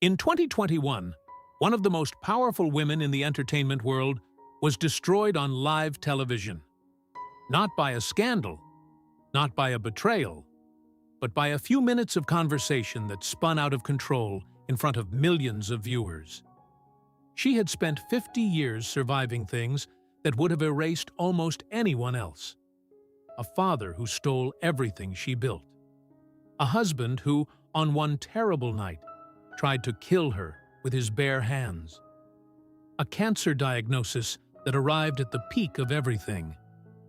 In 2021, one of the most powerful women in the entertainment world was destroyed on live television. Not by a scandal, not by a betrayal, but by a few minutes of conversation that spun out of control in front of millions of viewers. She had spent 50 years surviving things that would have erased almost anyone else. A father who stole everything she built. A husband who, on one terrible night, tried to kill her with his bare hands. A cancer diagnosis that arrived at the peak of everything,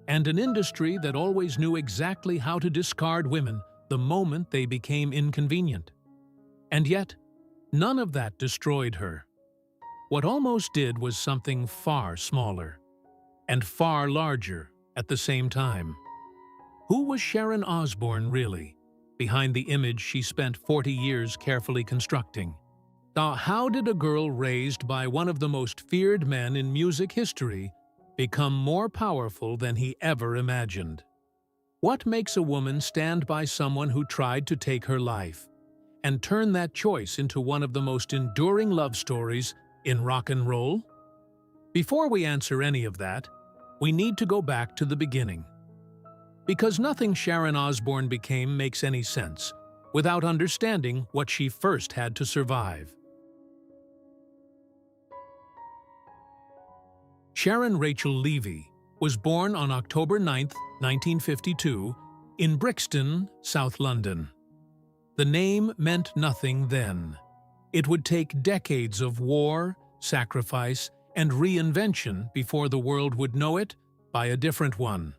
and an industry that always knew exactly how to discard women the moment they became inconvenient. And yet, none of that destroyed her. What almost did was something far smaller, and far larger at the same time. Who was Sharon Osbourne really, behind the image she spent 40 years carefully constructing? Now, how did a girl raised by one of the most feared men in music history become more powerful than he ever imagined? What makes a woman stand by someone who tried to take her life and turn that choice into one of the most enduring love stories in rock and roll? Before we answer any of that, we need to go back to the beginning. Because nothing Sharon Osbourne became makes any sense without understanding what she first had to survive. Sharon Rachel Levy was born on October 9, 1952, in Brixton, South London. The name meant nothing then. It would take decades of war, sacrifice, and reinvention before the world would know it by a different one.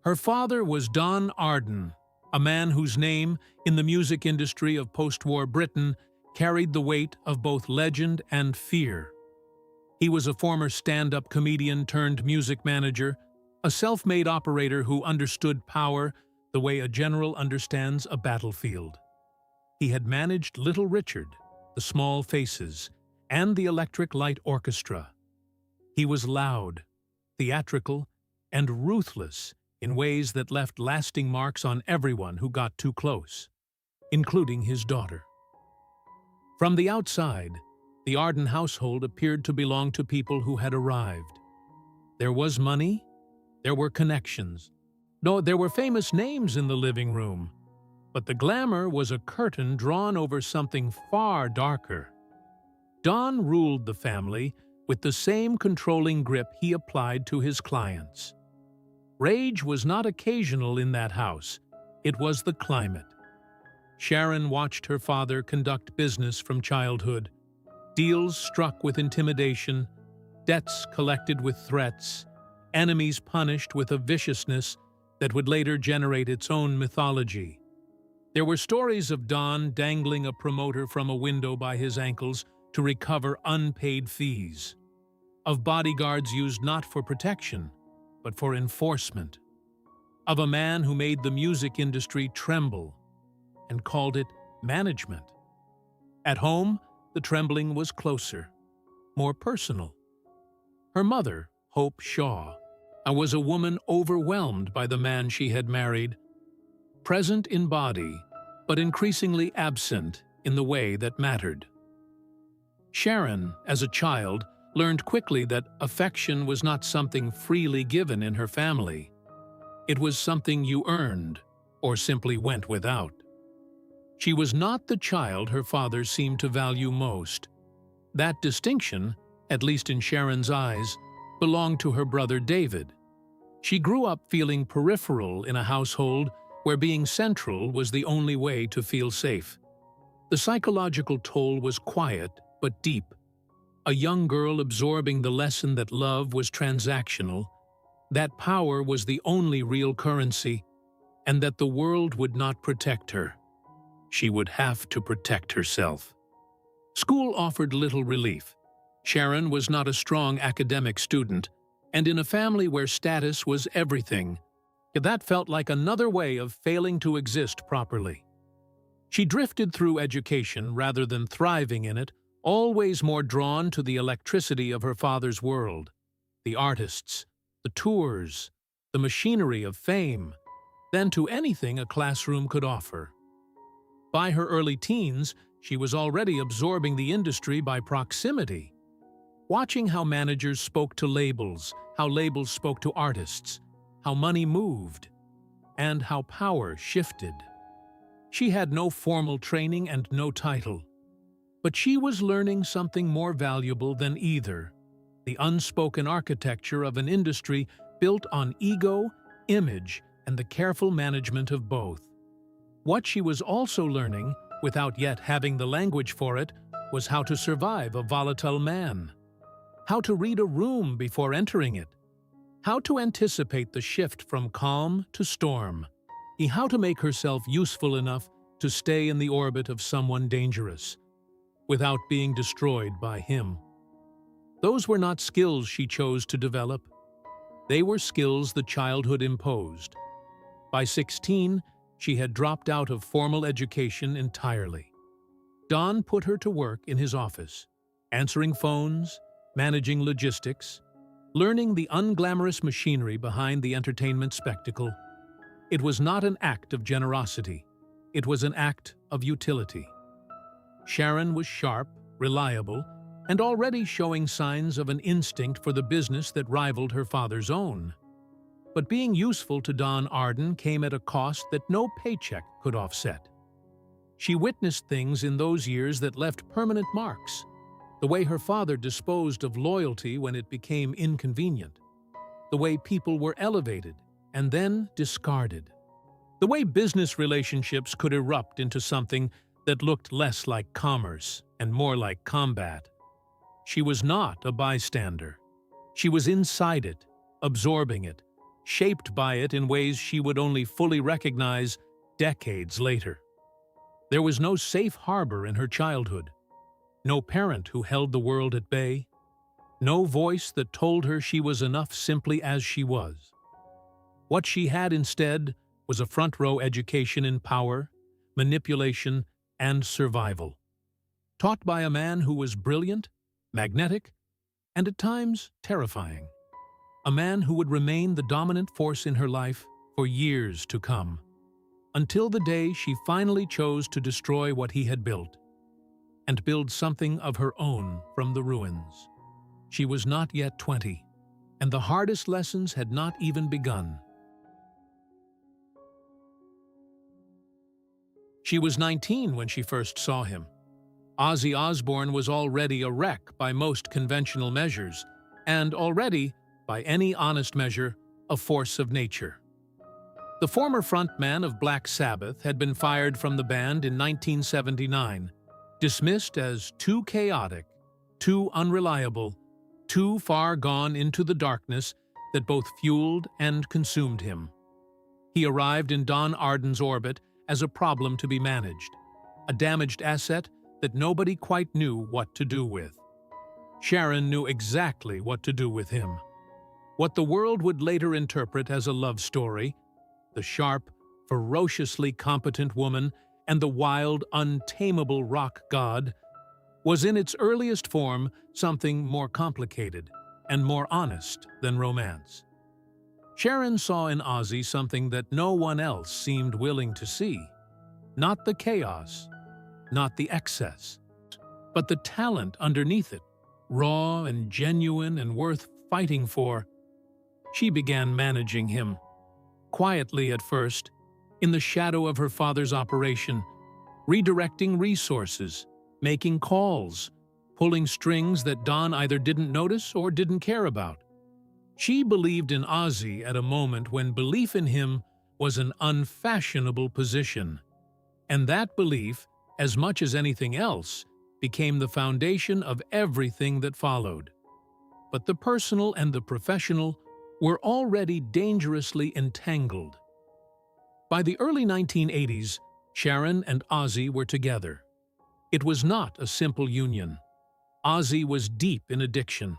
Her father was Don Arden, a man whose name, in the music industry of post-war Britain, carried the weight of both legend and fear. He was a former stand-up comedian turned music manager, a self-made operator who understood power the way a general understands a battlefield. He had managed Little Richard, the Small Faces, and the Electric Light Orchestra. He was loud, theatrical, and ruthless in ways that left lasting marks on everyone who got too close, including his daughter. From the outside, the Arden household appeared to belong to people who had arrived. There was money, there were connections. No, there were famous names in the living room, but the glamour was a curtain drawn over something far darker. Don ruled the family with the same controlling grip he applied to his clients. Rage was not occasional in that house, it was the climate. Sharon watched her father conduct business from childhood, deals struck with intimidation, debts collected with threats, enemies punished with a viciousness that would later generate its own mythology. There were stories of Don dangling a promoter from a window by his ankles to recover unpaid fees, of bodyguards used not for protection, but for enforcement, of a man who made the music industry tremble and called it management. At home, the trembling was closer, more personal. Her mother, Hope Shaw, was a woman overwhelmed by the man she had married, present in body, but increasingly absent in the way that mattered. Sharon, as a child, learned quickly that affection was not something freely given in her family. It was something you earned, or simply went without. She was not the child her father seemed to value most. That distinction, at least in Sharon's eyes, belonged to her brother David. She grew up feeling peripheral in a household where being central was the only way to feel safe. The psychological toll was quiet but deep. A young girl absorbing the lesson that love was transactional, that power was the only real currency, and that the world would not protect her. She would have to protect herself. School offered little relief. Sharon was not a strong academic student, and in a family where status was everything, that felt like another way of failing to exist properly. She drifted through education rather than thriving in it, always more drawn to the electricity of her father's world, the artists, the tours, the machinery of fame, than to anything a classroom could offer. By her early teens, she was already absorbing the industry by proximity. Watching how managers spoke to labels, how labels spoke to artists, how money moved, and how power shifted. She had no formal training and no title, but she was learning something more valuable than either: the unspoken architecture of an industry built on ego, image, and the careful management of both. What she was also learning, without yet having the language for it, was how to survive a volatile man, how to read a room before entering it, how to anticipate the shift from calm to storm, and how to make herself useful enough to stay in the orbit of someone dangerous, without being destroyed by him. Those were not skills she chose to develop. They were skills the childhood imposed. By 16, she had dropped out of formal education entirely. Don put her to work in his office, answering phones, managing logistics, learning the unglamorous machinery behind the entertainment spectacle. It was not an act of generosity. It was an act of utility. Sharon was sharp, reliable, and already showing signs of an instinct for the business that rivaled her father's own. But being useful to Don Arden came at a cost that no paycheck could offset. She witnessed things in those years that left permanent marks: the way her father disposed of loyalty when it became inconvenient, the way people were elevated and then discarded, the way business relationships could erupt into something that looked less like commerce and more like combat. She was not a bystander. She was inside it, absorbing it, shaped by it in ways she would only fully recognize decades later. There was no safe harbor in her childhood, no parent who held the world at bay, no voice that told her she was enough simply as she was. What she had instead was a front-row education in power, manipulation, and survival, taught by a man who was brilliant, magnetic, and at times terrifying. A man who would remain the dominant force in her life for years to come, until the day she finally chose to destroy what he had built and build something of her own from the ruins. She was not yet 20, and the hardest lessons had not even begun. She was 19 when she first saw him. Ozzy Osbourne was already a wreck by most conventional measures, and already, by any honest measure, a force of nature. The former frontman of Black Sabbath had been fired from the band in 1979, dismissed as too chaotic, too unreliable, too far gone into the darkness that both fueled and consumed him. He arrived in Don Arden's orbit as a problem to be managed, a damaged asset that nobody quite knew what to do with. Sharon knew exactly what to do with him. What the world would later interpret as a love story, the sharp, ferociously competent woman and the wild, untamable rock god, was in its earliest form something more complicated and more honest than romance. Sharon saw in Ozzy something that no one else seemed willing to see. Not the chaos, not the excess, but the talent underneath it, raw and genuine and worth fighting for. She began managing him, quietly at first, in the shadow of her father's operation, redirecting resources, making calls, pulling strings that Don either didn't notice or didn't care about. She believed in Ozzy at a moment when belief in him was an unfashionable position, and that belief, as much as anything else, became the foundation of everything that followed. But the personal and the professional were already dangerously entangled. By the early 1980s, Sharon and Ozzy were together. It was not a simple union. Ozzy was deep in addiction,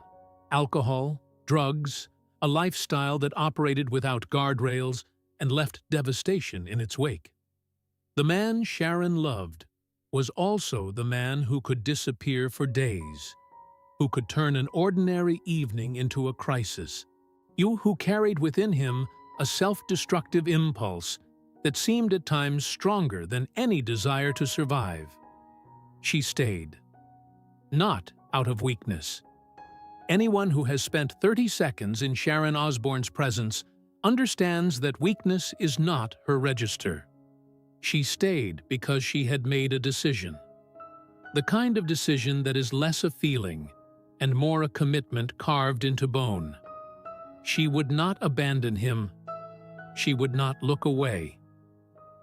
alcohol, drugs, a lifestyle that operated without guardrails and left devastation in its wake. The man Sharon loved was also the man who could disappear for days, who could turn an ordinary evening into a crisis, who carried within him a self-destructive impulse that seemed at times stronger than any desire to survive. she stayed. Not out of weakness. Anyone who has spent 30 seconds in Sharon Osbourne's presence understands that weakness is not her register. She stayed because she had made a decision. The kind of decision that is less a feeling and more a commitment carved into bone. She would not abandon him. She would not look away.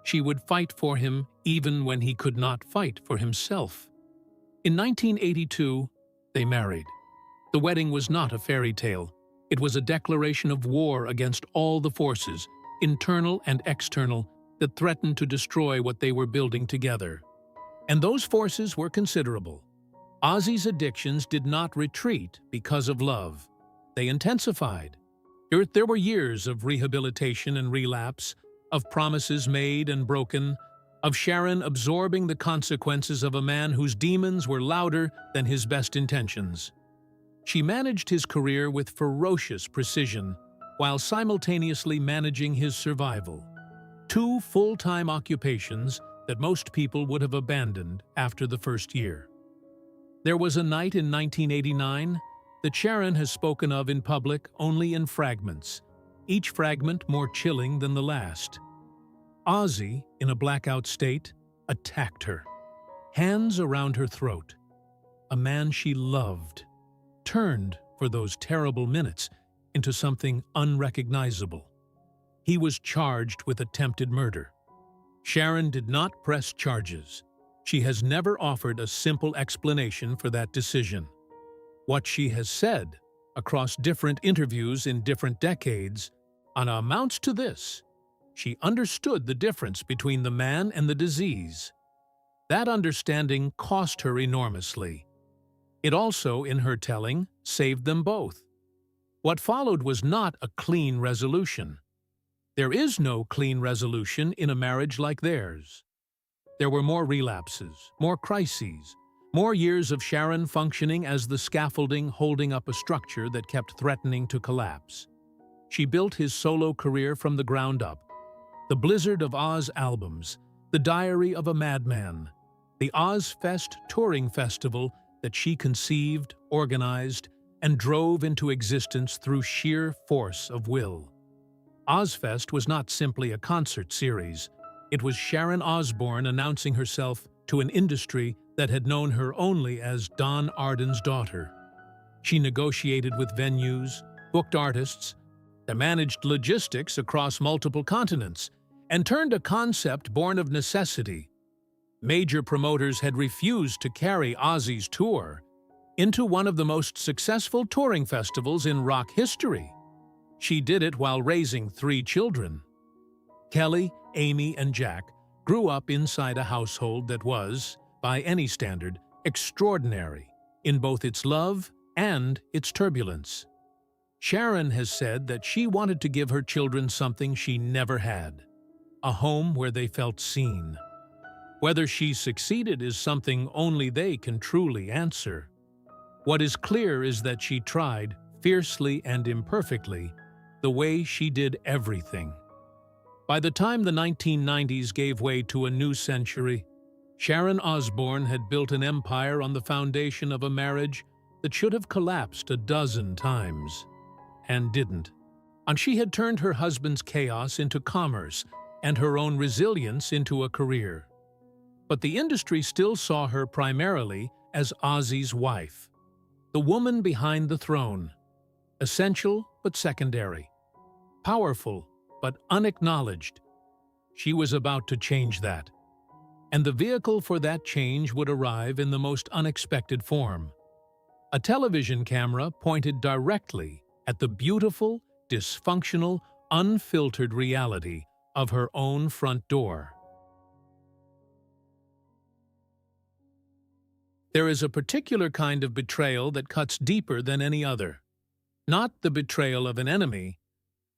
She would fight for him even when he could not fight for himself. In 1982, they married. The wedding was not a fairy tale. It was a declaration of war against all the forces, internal and external, that threatened to destroy what they were building together. And those forces were considerable. Ozzy's addictions did not retreat because of love. They intensified. There were years of rehabilitation and relapse, of promises made and broken, of Sharon absorbing the consequences of a man whose demons were louder than his best intentions. She managed his career with ferocious precision, while simultaneously managing his survival. Two full-time occupations that most people would have abandoned after the first year. There was a night in 1989 that Sharon has spoken of in public only in fragments, each fragment more chilling than the last. Ozzy, in a blackout state, attacked her, hands around her throat. A man she loved turned, for those terrible minutes, into something unrecognizable. He was charged with attempted murder. Sharon did not press charges. She has never offered a simple explanation for that decision. What she has said, across different interviews in different decades, amounts to this: she understood the difference between the man and the disease. That understanding cost her enormously. It also, in her telling, saved them both. What followed was not a clean resolution. There is no clean resolution in a marriage like theirs. There were more relapses, more crises, more years of Sharon functioning as the scaffolding holding up a structure that kept threatening to collapse. She built his solo career from the ground up. The blizzard of Oz albums, the diary of a madman, the Ozfest touring festival that she conceived, organized, and drove into existence through sheer force of will. Ozfest was not simply a concert series. It was Sharon Osbourne announcing herself to an industry that had known her only as Don Arden's daughter. She negotiated with venues, booked artists, managed logistics across multiple continents, and turned a concept born of necessity. Major promoters had refused to carry Ozzy's tour into one of the most successful touring festivals in rock history. She did it while raising 3 children. Kelly, Amy, and Jack grew up inside a household that was, by any standard, extraordinary in both its love and its turbulence. Sharon has said that she wanted to give her children something she never had: a home where they felt seen. Whether she succeeded is something only they can truly answer. What is clear is that she tried, fiercely and imperfectly, the way she did everything. By the time the 1990s gave way to a new century, Sharon Osbourne had built an empire on the foundation of a marriage that should have collapsed a dozen times, and didn't. And she had turned her husband's chaos into commerce and her own resilience into a career. But the industry still saw her primarily as Ozzy's wife, the woman behind the throne, essential but secondary, powerful but unacknowledged. She was about to change that, and the vehicle for that change would arrive in the most unexpected form. A television camera pointed directly at the beautiful, dysfunctional, unfiltered reality of her own front door. There is a particular kind of betrayal that cuts deeper than any other. Not the betrayal of an enemy.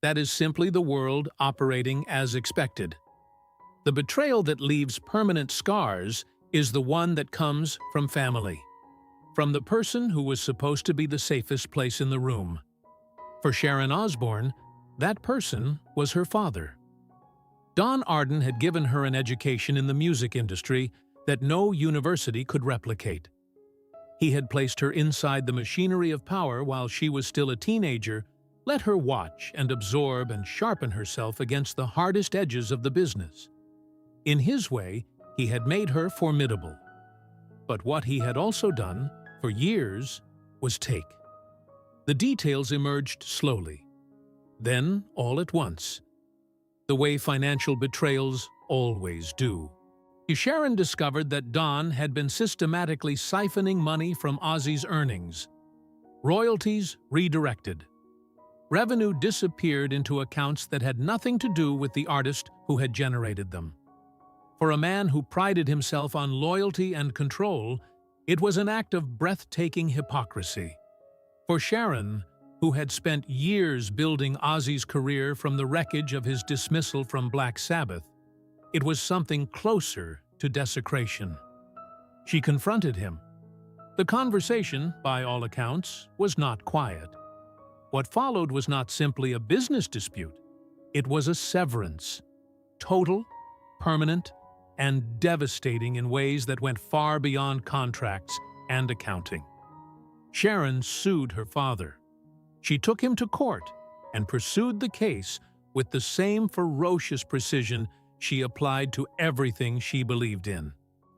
That is simply the world operating as expected. The betrayal that leaves permanent scars is the one that comes from family, from the person who was supposed to be the safest place in the room. For Sharon Osbourne, that person was her father. Don Arden had given her an education in the music industry that no university could replicate. He had placed her inside the machinery of power while she was still a teenager, let her watch and absorb and sharpen herself against the hardest edges of the business. In his way, he had made her formidable. But what he had also done, for years, was take. The details emerged slowly. Then, all at once, the way financial betrayals always do. Sharon discovered that Don had been systematically siphoning money from Ozzy's earnings. Royalties redirected. Revenue disappeared into accounts that had nothing to do with the artist who had generated them. For a man who prided himself on loyalty and control, it was an act of breathtaking hypocrisy. For Sharon, who had spent years building Ozzy's career from the wreckage of his dismissal from Black Sabbath, it was something closer to desecration. She confronted him. The conversation, by all accounts, was not quiet. What followed was not simply a business dispute. It was a severance. Total, permanent, and devastating in ways that went far beyond contracts and accounting. Sharon sued her father. She took him to court and pursued the case with the same ferocious precision she applied to everything she believed in.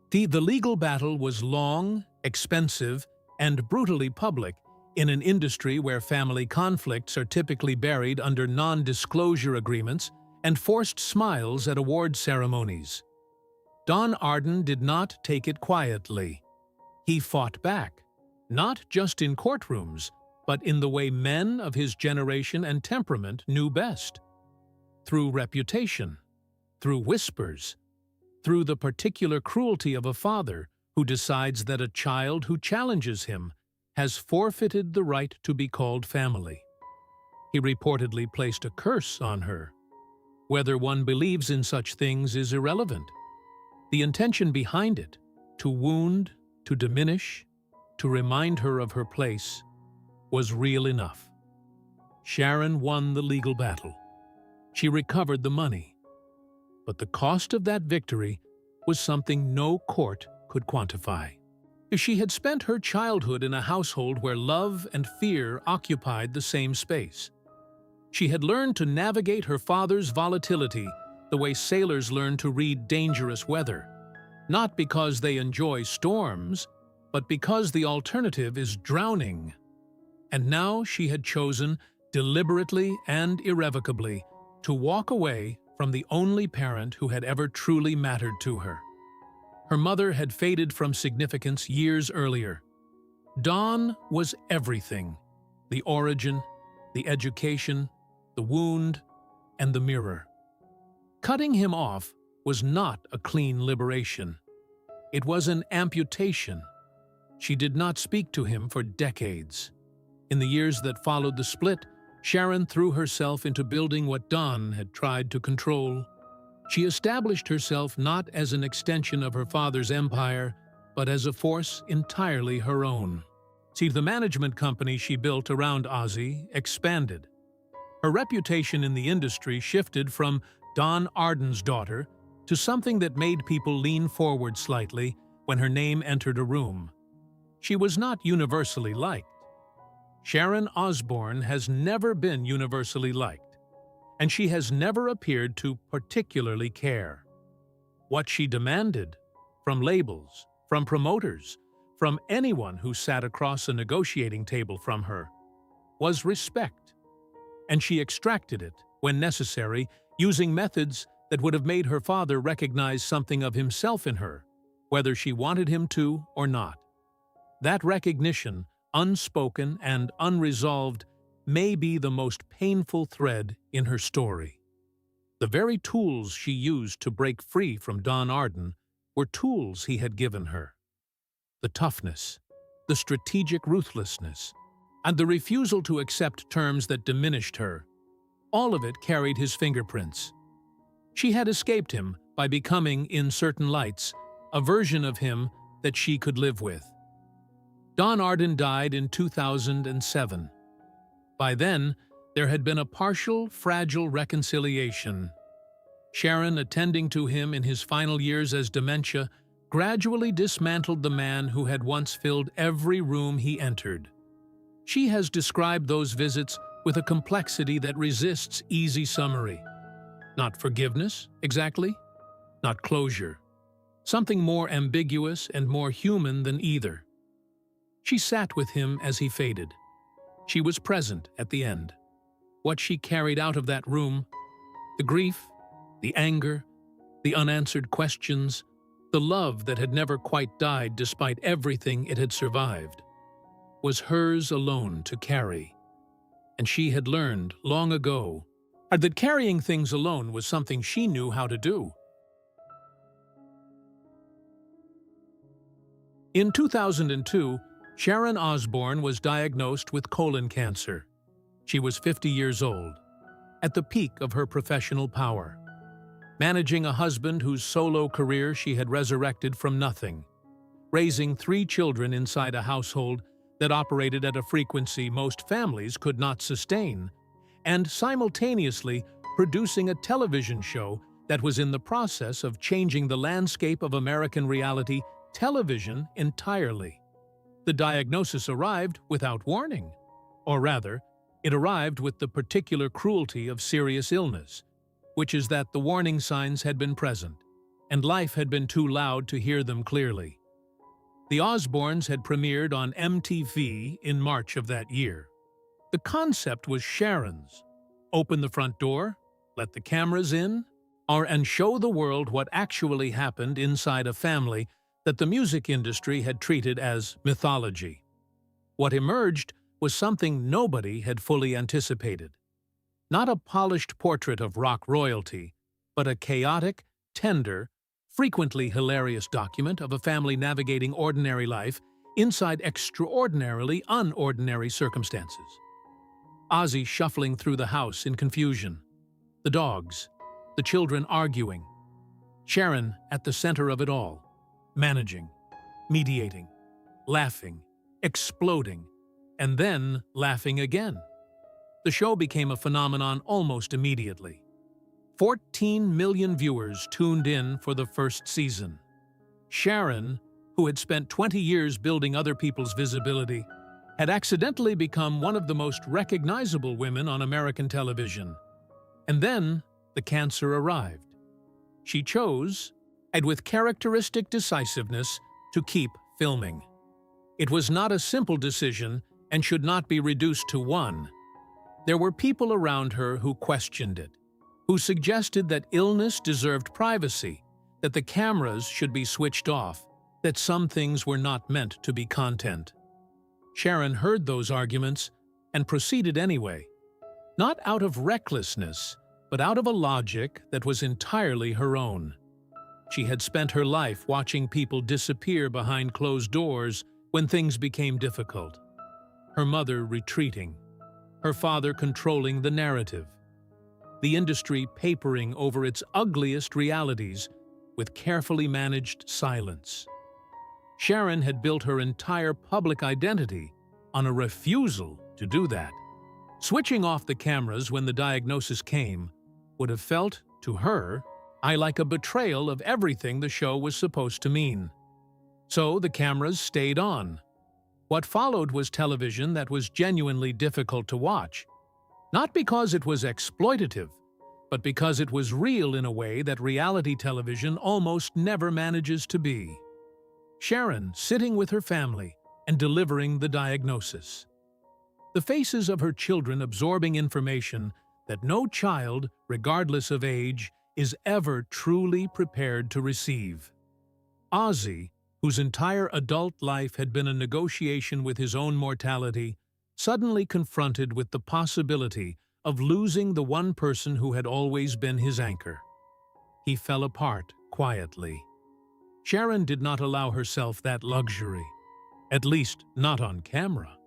The legal battle was long, expensive, and brutally public in an industry where family conflicts are typically buried under non-disclosure agreements and forced smiles at award ceremonies. Don Arden did not take it quietly. He fought back, not just in courtrooms, but in the way men of his generation and temperament knew best. Through reputation, through whispers, through the particular cruelty of a father who decides that a child who challenges him has forfeited the right to be called family. He reportedly placed a curse on her. Whether one believes in such things is irrelevant. The intention behind it, to wound, to diminish, to remind her of her place, was real enough. Sharon won the legal battle. She recovered the money. But the cost of that victory was something no court could quantify. She had spent her childhood in a household where love and fear occupied the same space. She had learned to navigate her father's volatility the way sailors learn to read dangerous weather, not because they enjoy storms, but because the alternative is drowning. And now she had chosen, deliberately and irrevocably, to walk away from the only parent who had ever truly mattered to her. Her mother had faded from significance years earlier. Don was everything: the origin, the education, the wound, and the mirror. Cutting him off was not a clean liberation. It was an amputation. She did not speak to him for decades. In the years that followed the split, Sharon threw herself into building what Don had tried to control. She established herself not as an extension of her father's empire, but as a force entirely her own. See, the management company she built around Ozzy expanded. Her reputation in the industry shifted from Don Arden's daughter to something that made people lean forward slightly when her name entered a room. She was not universally liked. Sharon Osbourne has never been universally liked, and she has never appeared to particularly care. What she demanded, from labels, from promoters, from anyone who sat across a negotiating table from her, was respect. And she extracted it, when necessary, using methods that would have made her father recognize something of himself in her, whether she wanted him to or not. That recognition, unspoken and unresolved, may be the most painful thread in her story. The very tools she used to break free from Don Arden were tools he had given her. The toughness, the strategic ruthlessness, and the refusal to accept terms that diminished her, all of it carried his fingerprints. She had escaped him by becoming, in certain lights, a version of him that she could live with. Don Arden died in 2007. By then, there had been a partial, fragile reconciliation. Sharon, attending to him in his final years as dementia, gradually dismantled the man who had once filled every room he entered. She has described those visits with a complexity that resists easy summary. Not forgiveness, exactly. Not closure. Something more ambiguous and more human than either. She sat with him as he faded. She was present at the end. What she carried out of that room, the grief, the anger, the unanswered questions, the love that had never quite died despite everything it had survived, was hers alone to carry. And she had learned long ago that carrying things alone was something she knew how to do. In 2002, Sharon Osbourne was diagnosed with colon cancer. She was 50 years old, at the peak of her professional power, managing a husband whose solo career she had resurrected from nothing, raising 3 children inside a household that operated at a frequency most families could not sustain, and simultaneously producing a television show that was in the process of changing the landscape of American reality television entirely. The diagnosis arrived without warning, or rather, it arrived with the particular cruelty of serious illness, which is that the warning signs had been present, and life had been too loud to hear them clearly. The Osbournes had premiered on MTV in March of that year. The concept was Sharon's. Open the front door, let the cameras in, and show the world what actually happened inside a family that the music industry had treated as mythology. What emerged was something nobody had fully anticipated. Not a polished portrait of rock royalty, but a chaotic, tender, frequently hilarious document of a family navigating ordinary life inside extraordinarily unordinary circumstances. Ozzy shuffling through the house in confusion. The dogs, the children arguing. Sharon at the center of it all, managing, mediating, laughing, exploding, and then laughing again. The show became a phenomenon almost immediately. 14 million viewers tuned in for the first season. Sharon, who had spent 20 years building other people's visibility, had accidentally become one of the most recognizable women on American television. And then the cancer arrived. She chose, and with characteristic decisiveness, to keep filming. It was not a simple decision and should not be reduced to one. There were people around her who questioned it, who suggested that illness deserved privacy, that the cameras should be switched off, that some things were not meant to be content. Sharon heard those arguments and proceeded anyway, not out of recklessness, but out of a logic that was entirely her own. She had spent her life watching people disappear behind closed doors when things became difficult. Her mother retreating, her father controlling the narrative, the industry papering over its ugliest realities with carefully managed silence. Sharon had built her entire public identity on a refusal to do that. Switching off the cameras when the diagnosis came would have felt, to her, like a betrayal of everything the show was supposed to mean. So the cameras stayed on. What followed was television that was genuinely difficult to watch, not because it was exploitative, but because it was real in a way that reality television almost never manages to be. Sharon sitting with her family and delivering the diagnosis. The faces of her children absorbing information that no child, regardless of age, is ever truly prepared to receive. Ozzy, whose entire adult life had been a negotiation with his own mortality, suddenly confronted with the possibility of losing the one person who had always been his anchor. He fell apart quietly. Sharon did not allow herself that luxury, at least not on camera.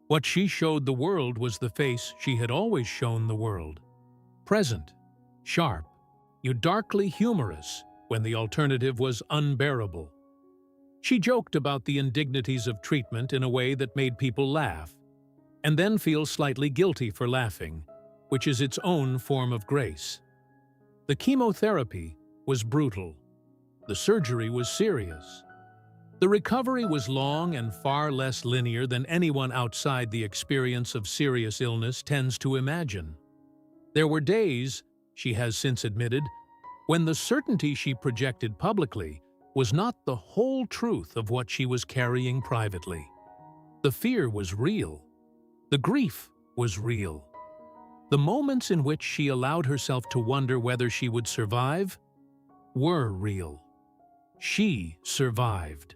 What she showed the world was the face she had always shown the world. Present, sharp, yet darkly humorous when the alternative was unbearable. She joked about the indignities of treatment in a way that made people laugh, and then feel slightly guilty for laughing, which is its own form of grace. The chemotherapy was brutal. The surgery was serious. The recovery was long and far less linear than anyone outside the experience of serious illness tends to imagine. There were days, she has since admitted, when the certainty she projected publicly was not the whole truth of what she was carrying privately. The fear was real. The grief was real. The moments in which she allowed herself to wonder whether she would survive were real. She survived.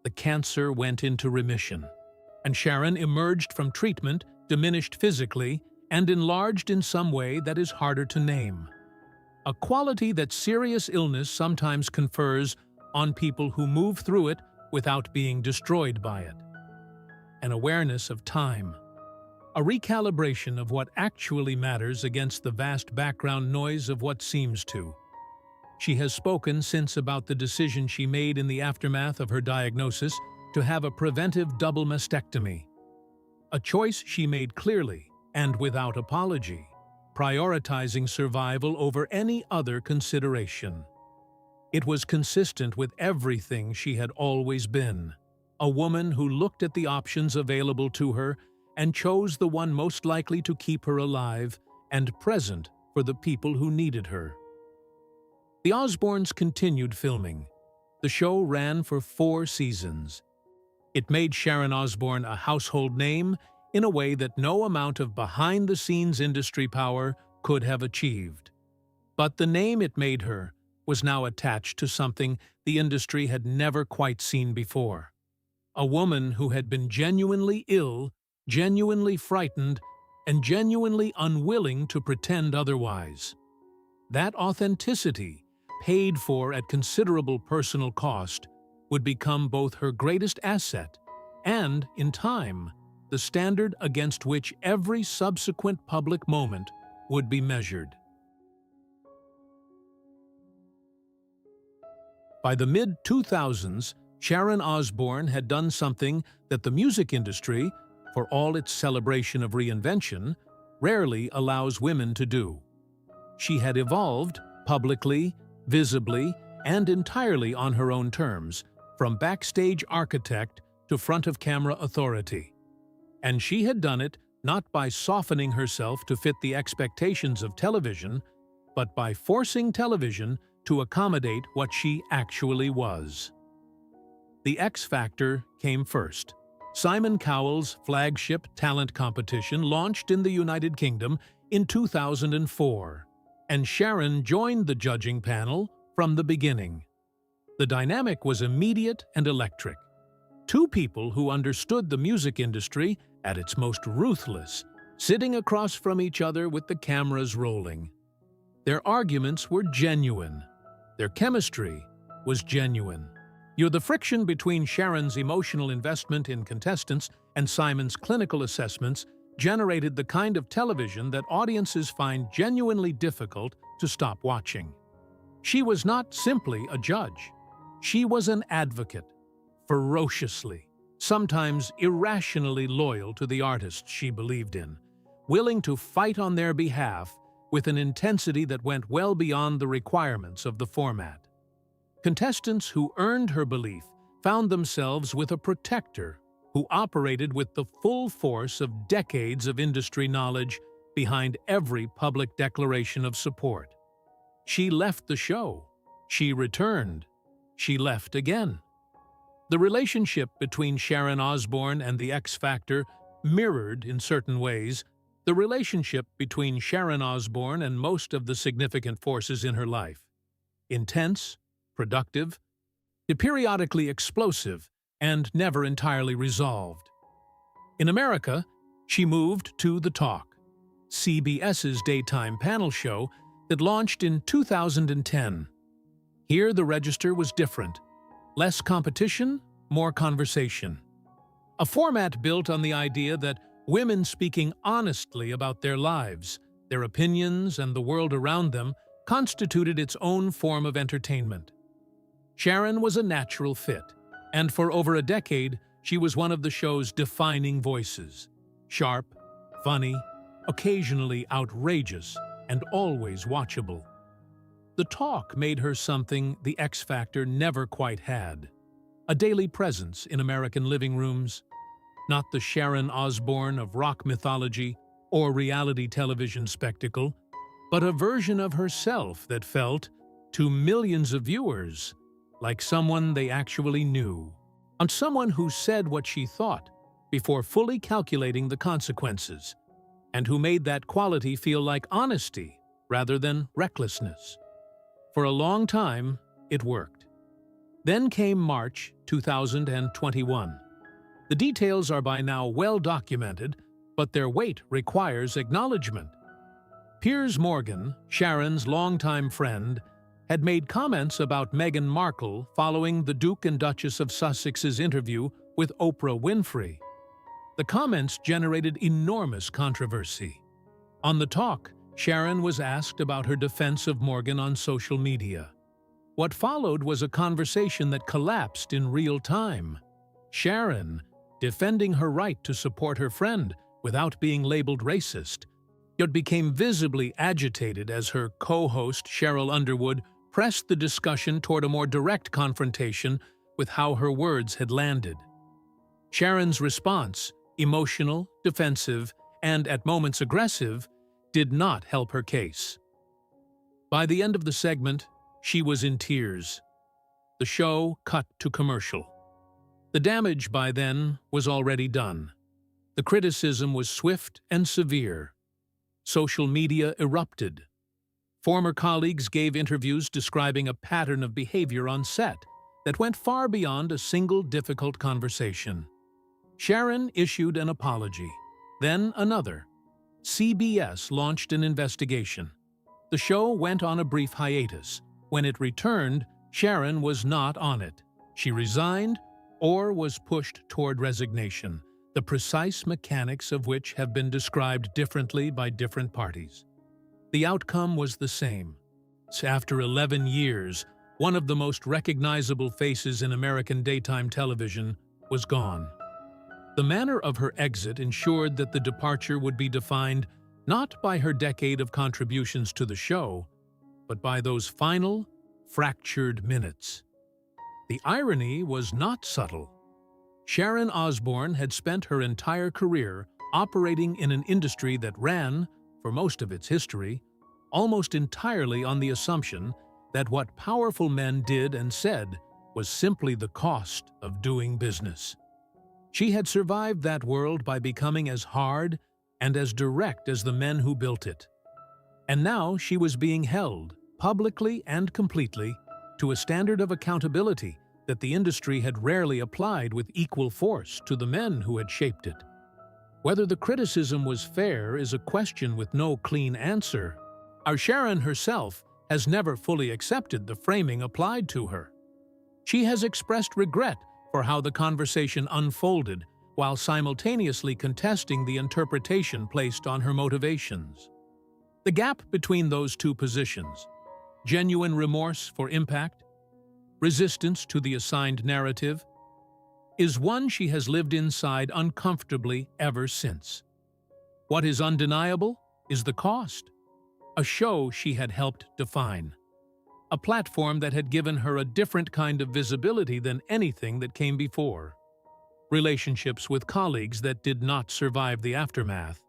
The cancer went into remission, and Sharon emerged from treatment diminished physically and enlarged in some way that is harder to name. A quality that serious illness sometimes confers on people who move through it without being destroyed by it. An awareness of time. A recalibration of what actually matters against the vast background noise of what seems to. She has spoken since about the decision she made in the aftermath of her diagnosis to have a preventive double mastectomy. A choice she made clearly and without apology, prioritizing survival over any other consideration. It was consistent with everything she had always been, a woman who looked at the options available to her and chose the one most likely to keep her alive and present for the people who needed her. The Osbournes continued filming. The show ran for 4 seasons. It made Sharon Osbourne a household name in a way that no amount of behind-the-scenes industry power could have achieved. But the name it made her was now attached to something the industry had never quite seen before. A woman who had been genuinely ill, genuinely frightened, and genuinely unwilling to pretend otherwise. That authenticity, paid for at considerable personal cost, would become both her greatest asset and, in time, the standard against which every subsequent public moment would be measured. By the mid-2000s, Sharon Osbourne had done something that the music industry, for all its celebration of reinvention, rarely allows women to do. She had evolved, publicly, visibly, and entirely on her own terms, from backstage architect to front-of-camera authority. And she had done it not by softening herself to fit the expectations of television, but by forcing television to accommodate what she actually was. The X Factor came first. Simon Cowell's flagship talent competition launched in the United Kingdom in 2004, and Sharon joined the judging panel from the beginning. The dynamic was immediate and electric. 2 people who understood the music industry at its most ruthless, sitting across from each other with the cameras rolling. Their arguments were genuine. Their chemistry was genuine. The friction between Sharon's emotional investment in contestants and Simon's clinical assessments generated the kind of television that audiences find genuinely difficult to stop watching. She was not simply a judge. She was an advocate, ferociously, sometimes irrationally loyal to the artists she believed in, willing to fight on their behalf with an intensity that went well beyond the requirements of the format. Contestants who earned her belief found themselves with a protector who operated with the full force of decades of industry knowledge behind every public declaration of support. She left the show. She returned. She left again. The relationship between Sharon Osbourne and the X Factor mirrored, in certain ways, the relationship between Sharon Osbourne and most of the significant forces in her life. Intense, productive, periodically explosive, and never entirely resolved. In America, she moved to The Talk, CBS's daytime panel show that launched in 2010. Here the register was different. Less competition, more conversation. A format built on the idea that women speaking honestly about their lives, their opinions, and the world around them constituted its own form of entertainment. Sharon was a natural fit, and for over a decade, she was one of the show's defining voices. Sharp, funny, occasionally outrageous, and always watchable. The talk made her something the X Factor never quite had: a daily presence in American living rooms. Not the Sharon Osbourne of rock mythology or reality television spectacle, but a version of herself that felt, to millions of viewers, like someone they actually knew. And someone who said what she thought before fully calculating the consequences, and who made that quality feel like honesty rather than recklessness. For a long time, it worked. Then came March 2021. The details are by now well documented, but their weight requires acknowledgement. Piers Morgan, Sharon's longtime friend, had made comments about Meghan Markle following the Duke and Duchess of Sussex's interview with Oprah Winfrey. The comments generated enormous controversy. On the talk, Sharon was asked about her defense of Morgan on social media. What followed was a conversation that collapsed in real time. Sharon, defending her right to support her friend without being labeled racist, yet became visibly agitated as her co-host Sheryl Underwood pressed the discussion toward a more direct confrontation with how her words had landed. Sharon's response, emotional, defensive, and at moments aggressive, did not help her case. By the end of the segment, she was in tears. The show cut to commercial. The damage by then was already done. The criticism was swift and severe. Social media erupted. Former colleagues gave interviews describing a pattern of behavior on set that went far beyond a single difficult conversation. Sharon issued an apology, then another. CBS launched an investigation. The show went on a brief hiatus. When it returned, Sharon was not on it. She resigned or was pushed toward resignation, the precise mechanics of which have been described differently by different parties. The outcome was the same. After 11 years, one of the most recognizable faces in American daytime television was gone. The manner of her exit ensured that the departure would be defined not by her decade of contributions to the show, but by those final, fractured minutes. The irony was not subtle. Sharon Osbourne had spent her entire career operating in an industry that ran, for most of its history, almost entirely on the assumption that what powerful men did and said was simply the cost of doing business. She had survived that world by becoming as hard and as direct as the men who built it. And now she was being held, publicly and completely, to a standard of accountability that the industry had rarely applied with equal force to the men who had shaped it. Whether the criticism was fair is a question with no clean answer. Our Sharon herself has never fully accepted the framing applied to her. She has expressed regret for how the conversation unfolded while simultaneously contesting the interpretation placed on her motivations. The gap between those two positions, genuine remorse for impact, resistance to the assigned narrative, is one she has lived inside uncomfortably ever since. What is undeniable is the cost. A show she had helped define. A platform that had given her a different kind of visibility than anything that came before. Relationships with colleagues that did not survive the aftermath.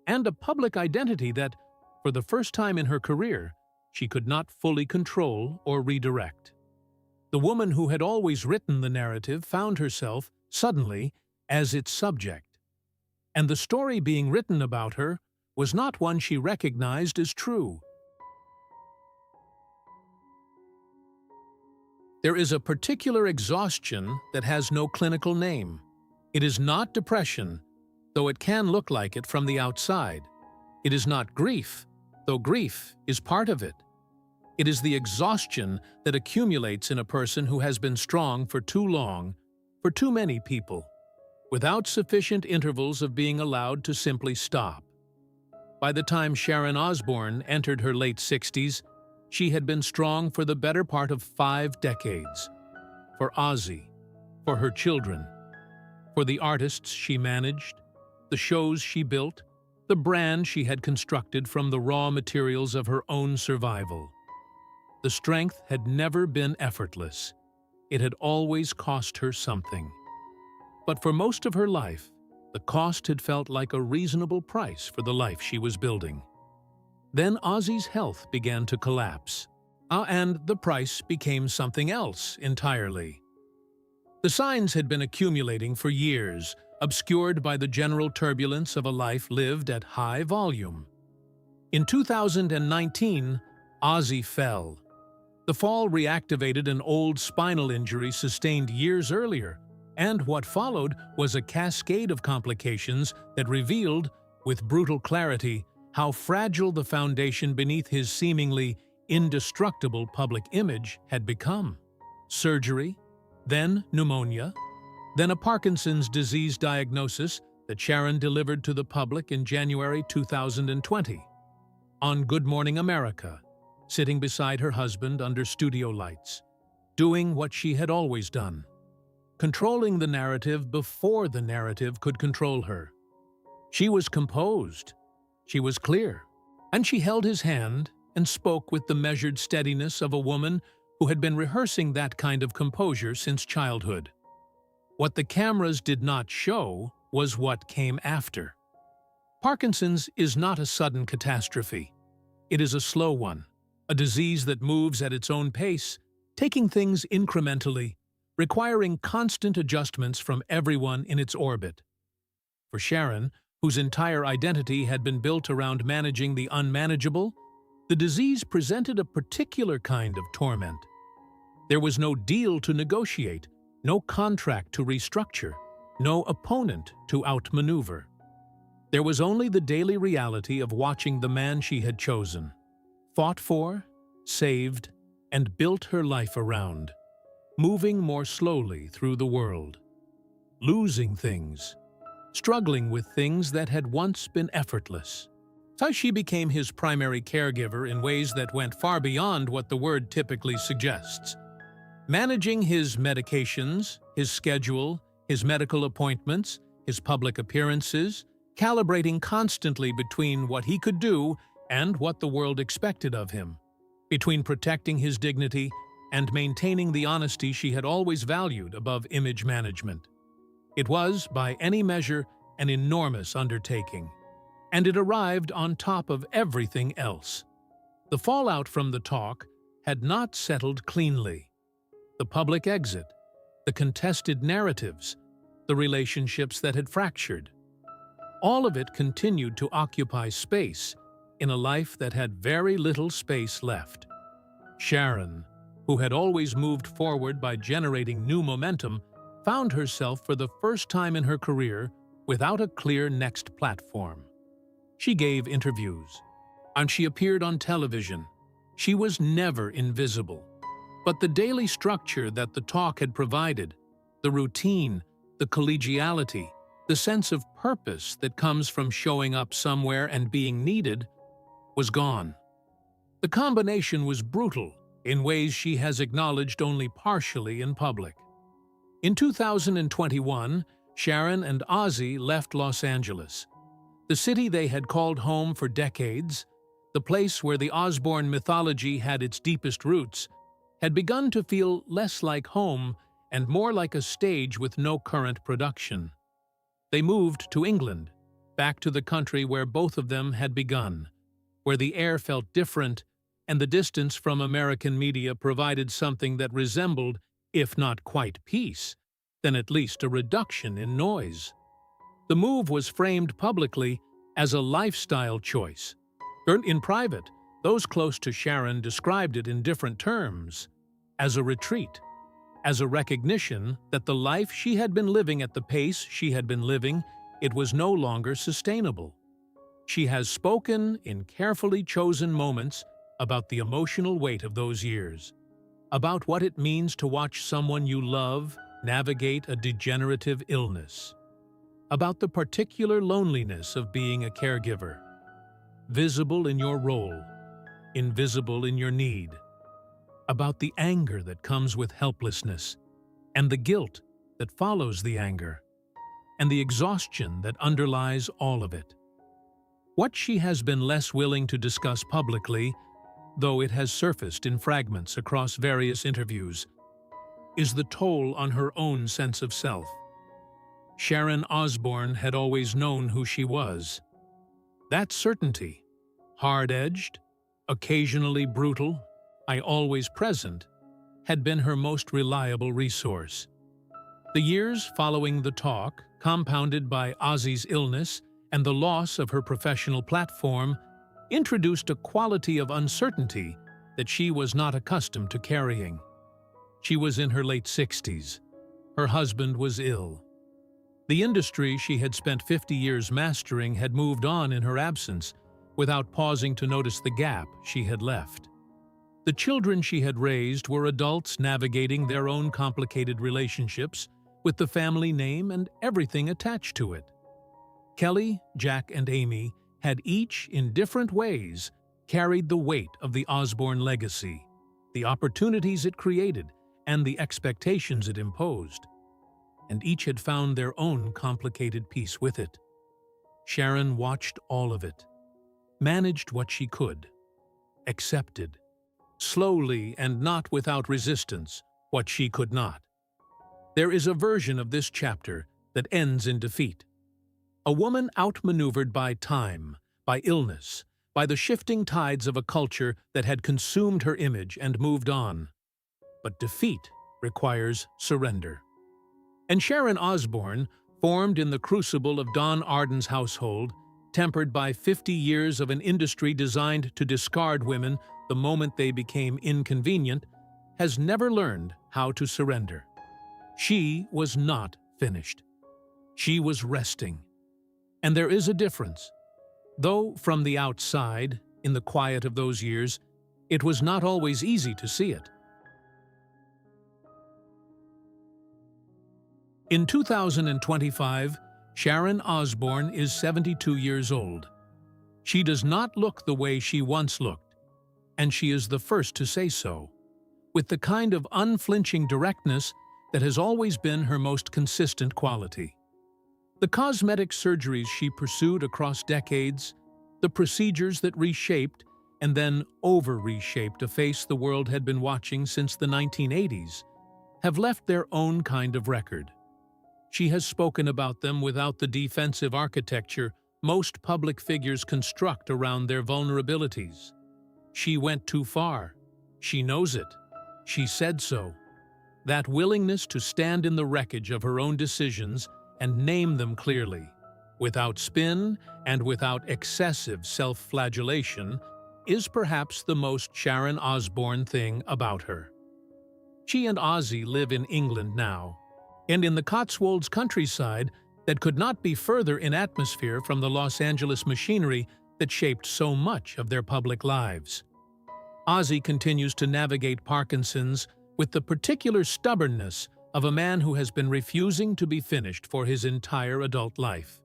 And a public identity that, for the first time in her career, she could not fully control or redirect. The woman who had always written the narrative found herself, suddenly, as its subject. And the story being written about her was not one she recognized as true. There is a particular exhaustion that has no clinical name. It is not depression, though it can look like it from the outside. It is not grief, though grief is part of it. It is the exhaustion that accumulates in a person who has been strong for too long, for too many people, without sufficient intervals of being allowed to simply stop. By the time Sharon Osbourne entered her late 60s, she had been strong for the better part of 5 decades. For Ozzy, for her children, for the artists she managed, the shows she built, the brand she had constructed from the raw materials of her own survival. The strength had never been effortless. It had always cost her something. But for most of her life, the cost had felt like a reasonable price for the life she was building. Then Ozzy's health began to collapse, and the price became something else entirely. The signs had been accumulating for years, obscured by the general turbulence of a life lived at high volume. In 2019, Ozzy fell. The fall reactivated an old spinal injury sustained years earlier, and what followed was a cascade of complications that revealed, with brutal clarity, how fragile the foundation beneath his seemingly indestructible public image had become. Surgery, then pneumonia, then a Parkinson's disease diagnosis that Sharon delivered to the public in January 2020. On Good Morning America, sitting beside her husband under studio lights, doing what she had always done, controlling the narrative before the narrative could control her. She was composed, she was clear, and she held his hand and spoke with the measured steadiness of a woman who had been rehearsing that kind of composure since childhood. What the cameras did not show was what came after. Parkinson's is not a sudden catastrophe. It is a slow one, a disease that moves at its own pace, taking things incrementally, requiring constant adjustments from everyone in its orbit. For Sharon, whose entire identity had been built around managing the unmanageable, the disease presented a particular kind of torment. There was no deal to negotiate, no contract to restructure, no opponent to outmaneuver. There was only the daily reality of watching the man she had chosen, fought for, saved, and built her life around, moving more slowly through the world, losing things, struggling with things that had once been effortless. So she became his primary caregiver in ways that went far beyond what the word typically suggests. Managing his medications, his schedule, his medical appointments, his public appearances, calibrating constantly between what he could do and what the world expected of him, between protecting his dignity and maintaining the honesty she had always valued above image management. It was, by any measure, an enormous undertaking, and it arrived on top of everything else. The fallout from the talk had not settled cleanly. The public exit, the contested narratives, the relationships that had fractured. All of it continued to occupy space in a life that had very little space left. Sharon, who had always moved forward by generating new momentum, found herself for the first time in her career without a clear next platform. She gave interviews, and she appeared on television. She was never invisible. But the daily structure that the talk had provided, the routine, the collegiality, the sense of purpose that comes from showing up somewhere and being needed, was gone. The combination was brutal in ways she has acknowledged only partially in public. In 2021, Sharon and Ozzy left Los Angeles, the city they had called home for decades, the place where the Osbourne mythology had its deepest roots, had begun to feel less like home and more like a stage with no current production. They moved to England, back to the country where both of them had begun, where the air felt different and the distance from American media provided something that resembled, if not quite peace, then at least a reduction in noise. The move was framed publicly as a lifestyle choice. In private, those close to Sharon described it in different terms, as a retreat, as a recognition that the life she had been living at the pace she had been living, it was no longer sustainable. She has spoken in carefully chosen moments about the emotional weight of those years, about what it means to watch someone you love navigate a degenerative illness, about the particular loneliness of being a caregiver, visible in your role, invisible in your need, about the anger that comes with helplessness, and the guilt that follows the anger, and the exhaustion that underlies all of it. What she has been less willing to discuss publicly though it has surfaced in fragments across various interviews, is the toll on her own sense of self. Sharon Osbourne had always known who she was. That certainty, hard-edged, occasionally brutal, always present, had been her most reliable resource. The years following the talk, compounded by Ozzy's illness and the loss of her professional platform, introduced a quality of uncertainty that she was not accustomed to carrying. She was in her late 60s. Her husband was ill. The industry she had spent 50 years mastering had moved on in her absence, without pausing to notice the gap she had left. The children she had raised were adults navigating their own complicated relationships with the family name and everything attached to it. Kelly, Jack, and Amy had each, in different ways, carried the weight of the Osbourne legacy, the opportunities it created, and the expectations it imposed. And each had found their own complicated piece with it. Sharon watched all of it, managed what she could, accepted, slowly and not without resistance, what she could not. There is a version of this chapter that ends in defeat. A woman outmaneuvered by time, by illness, by the shifting tides of a culture that had consumed her image and moved on. But defeat requires surrender. And Sharon Osbourne, formed in the crucible of Don Arden's household, tempered by 50 years of an industry designed to discard women the moment they became inconvenient, has never learned how to surrender. She was not finished. She was resting. And there is a difference. Though from the outside, in the quiet of those years, it was not always easy to see it. In 2025, Sharon Osbourne is 72 years old. She does not look the way she once looked, and she is the first to say so, with the kind of unflinching directness that has always been her most consistent quality. The cosmetic surgeries she pursued across decades, the procedures that reshaped and then over-reshaped a face the world had been watching since the 1980s, have left their own kind of record. She has spoken about them without the defensive architecture most public figures construct around their vulnerabilities. She went too far. She knows it. She said so. That willingness to stand in the wreckage of her own decisions and name them clearly, without spin and without excessive self-flagellation, is perhaps the most Sharon Osbourne thing about her. She and Ozzy live in England now, and in the Cotswolds countryside that could not be further in atmosphere from the Los Angeles machinery that shaped so much of their public lives. Ozzy continues to navigate Parkinson's with the particular stubbornness of a man who has been refusing to be finished for his entire adult life.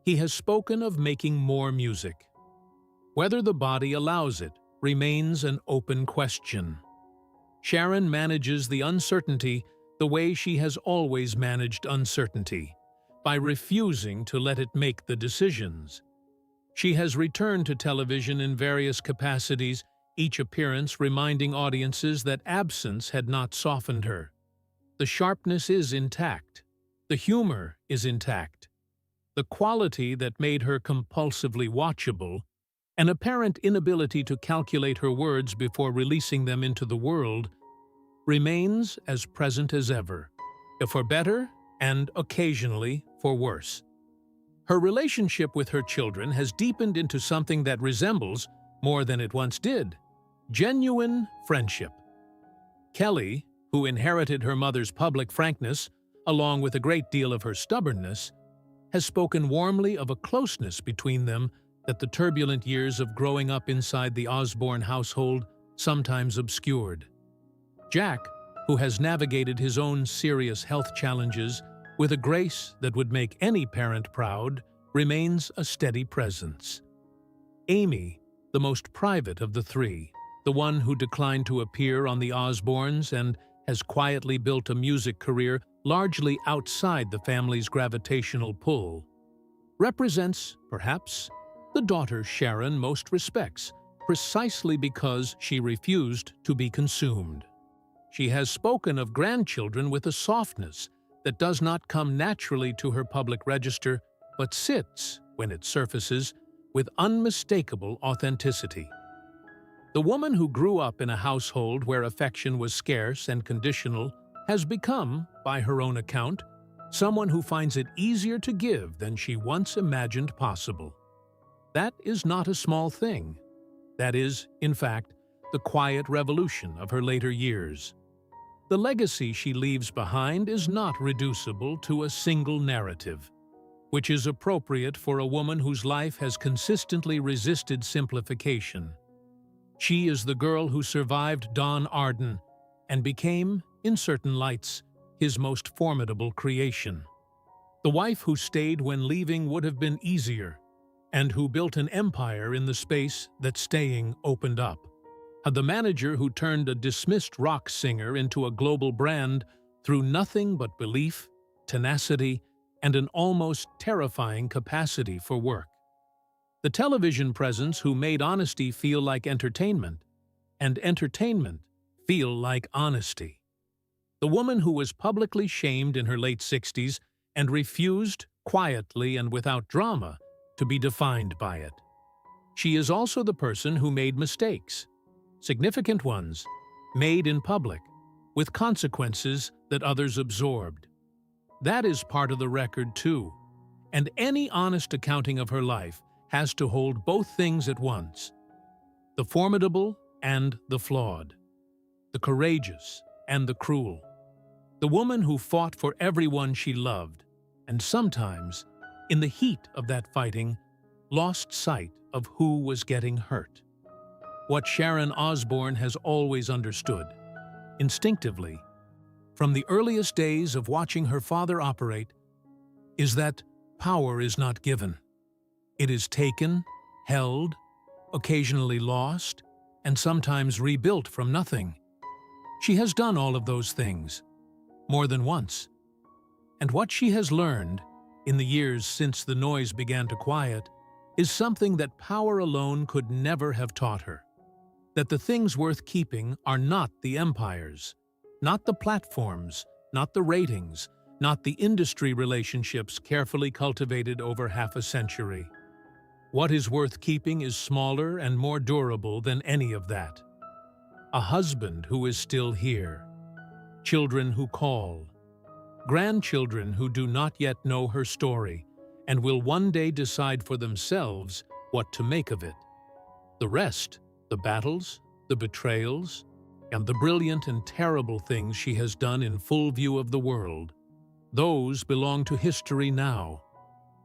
He has spoken of making more music. Whether the body allows it remains an open question. Sharon manages the uncertainty the way she has always managed uncertainty, by refusing to let it make the decisions. She has returned to television in various capacities, each appearance reminding audiences that absence had not softened her. The sharpness is intact. The humor is intact. The quality that made her compulsively watchable, an apparent inability to calculate her words before releasing them into the world, remains as present as ever, if for better and occasionally for worse. Her relationship with her children has deepened into something that resembles, more than it once did, genuine friendship. Kelly, who inherited her mother's public frankness, along with a great deal of her stubbornness, has spoken warmly of a closeness between them that the turbulent years of growing up inside the Osbourne household sometimes obscured. Jack, who has navigated his own serious health challenges with a grace that would make any parent proud, remains a steady presence. Amy, the most private of the three, the one who declined to appear on the Osbournes and has quietly built a music career largely outside the family's gravitational pull, represents, perhaps, the daughter Sharon most respects, precisely because she refused to be consumed. She has spoken of grandchildren with a softness that does not come naturally to her public register, but sits, when it surfaces, with unmistakable authenticity. The woman who grew up in a household where affection was scarce and conditional has become, by her own account, someone who finds it easier to give than she once imagined possible. That is not a small thing. That is, in fact, the quiet revolution of her later years. The legacy she leaves behind is not reducible to a single narrative, which is appropriate for a woman whose life has consistently resisted simplification. She is the girl who survived Don Arden and became, in certain lights, his most formidable creation. The wife who stayed when leaving would have been easier, and who built an empire in the space that staying opened up. The manager who turned a dismissed rock singer into a global brand through nothing but belief, tenacity, and an almost terrifying capacity for work. The television presence who made honesty feel like entertainment, and entertainment feel like honesty. The woman who was publicly shamed in her late 60s and refused, quietly and without drama, to be defined by it. She is also the person who made mistakes, significant ones, made in public, with consequences that others absorbed. That is part of the record too, and any honest accounting of her life has to hold both things at once: the formidable and the flawed, the courageous and the cruel, the woman who fought for everyone she loved, and sometimes, in the heat of that fighting, lost sight of who was getting hurt. What Sharon Osbourne has always understood, instinctively, from the earliest days of watching her father operate, is that power is not given. It is taken, held, occasionally lost, and sometimes rebuilt from nothing. She has done all of those things, more than once. And what she has learned, in the years since the noise began to quiet, is something that power alone could never have taught her. That the things worth keeping are not the empires, not the platforms, not the ratings, not the industry relationships carefully cultivated over half a century. What is worth keeping is smaller and more durable than any of that. A husband who is still here, children who call, grandchildren who do not yet know her story and will one day decide for themselves what to make of it. The rest, the battles, the betrayals, and the brilliant and terrible things she has done in full view of the world, those belong to history now.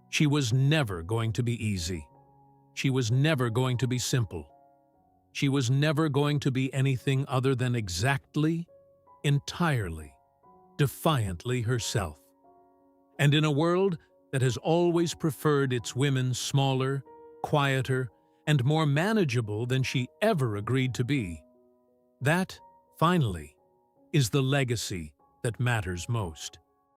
She was never going to be easy. She was never going to be simple. She was never going to be anything other than exactly, entirely, defiantly herself. And in a world that has always preferred its women smaller, quieter, and more manageable than she ever agreed to be, that, finally, is the legacy that matters most.